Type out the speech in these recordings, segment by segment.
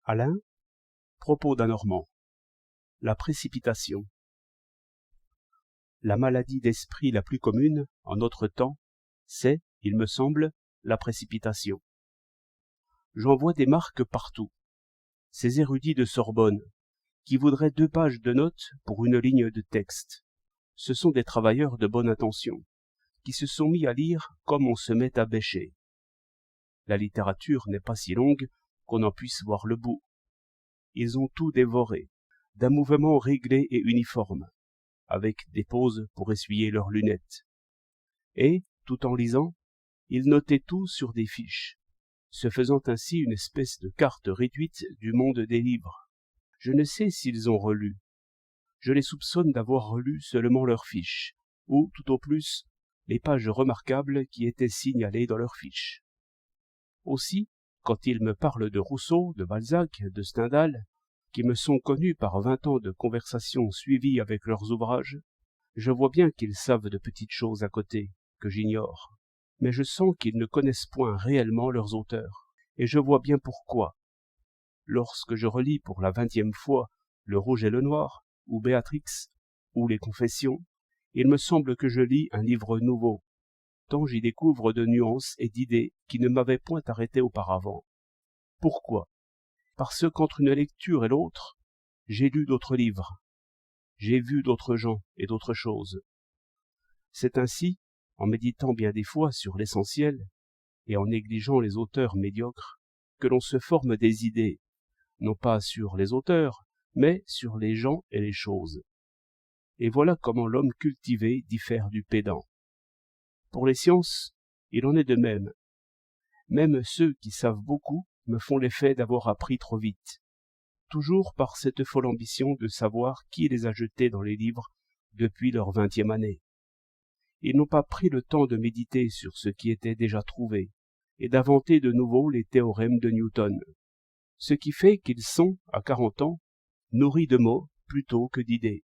Alain, propos d'un Normand. La précipitation. La maladie d'esprit la plus commune, en notre temps, c'est, il me semble, la précipitation. J'en vois des marques partout. Ces érudits de Sorbonne, qui voudraient 2 pages de notes pour une ligne de texte. Ce sont des travailleurs de bonne intention, qui se sont mis à lire comme on se met à bêcher. La littérature n'est pas si longue qu'on en puisse voir le bout. Ils ont tout dévoré, d'un mouvement réglé et uniforme, avec des pauses pour essuyer leurs lunettes. Et, tout en lisant, ils notaient tout sur des fiches, se faisant ainsi une espèce de carte réduite du monde des livres. Je ne sais s'ils ont relu. Je les soupçonne d'avoir relu seulement leurs fiches, ou, tout au plus, les pages remarquables qui étaient signalées dans leurs fiches. Aussi, quand ils me parlent de Rousseau, de Balzac, de Stendhal, qui me sont connus par 20 ans de conversation suivie avec leurs ouvrages, je vois bien qu'ils savent de petites choses à côté, que j'ignore. Mais je sens qu'ils ne connaissent point réellement leurs auteurs, et je vois bien pourquoi. Lorsque je relis pour la 20e fois Le Rouge et le Noir, ou Béatrix, ou Les Confessions, il me semble que je lis un livre nouveau, tant j'y découvre de nuances et d'idées qui ne m'avaient point arrêté auparavant. Pourquoi? Parce qu'entre une lecture et l'autre, j'ai lu d'autres livres, j'ai vu d'autres gens et d'autres choses. C'est ainsi, en méditant bien des fois sur l'essentiel, et en négligeant les auteurs médiocres, que l'on se forme des idées, non pas sur les auteurs, mais sur les gens et les choses. Et voilà comment l'homme cultivé diffère du pédant. Pour les sciences, il en est de même. Même ceux qui savent beaucoup me font l'effet d'avoir appris trop vite, toujours par cette folle ambition de savoir qui les a jetés dans les livres depuis leur 20e année. Ils n'ont pas pris le temps de méditer sur ce qui était déjà trouvé, et d'inventer de nouveau les théorèmes de Newton, ce qui fait qu'ils sont, à 40 ans, nourris de mots plutôt que d'idées,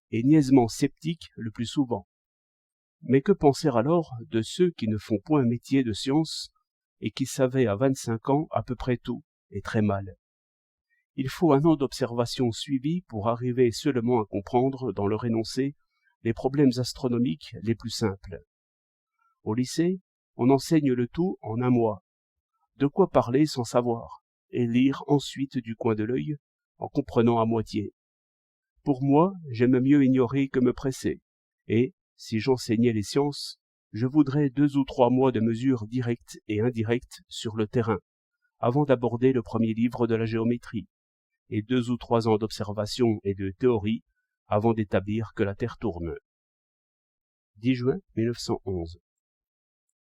et niaisement sceptiques le plus souvent. Mais que penser alors de ceux qui ne font point métier de science et qui savaient à 25 ans à peu près tout, et très mal? Il faut 1 an d'observation suivie pour arriver seulement à comprendre dans leur énoncé les problèmes astronomiques les plus simples. Au lycée, on enseigne le tout en 1 mois. De quoi parler sans savoir, et lire ensuite du coin de l'œil, en comprenant à moitié. Pour moi, j'aime mieux ignorer que me presser, et, si j'enseignais les sciences, je voudrais 2 ou 3 mois de mesures directes et indirectes sur le terrain, avant d'aborder le premier livre de la géométrie, et 2 ou 3 ans d'observation et de théorie avant d'établir que la Terre tourne. 10 juin 1911.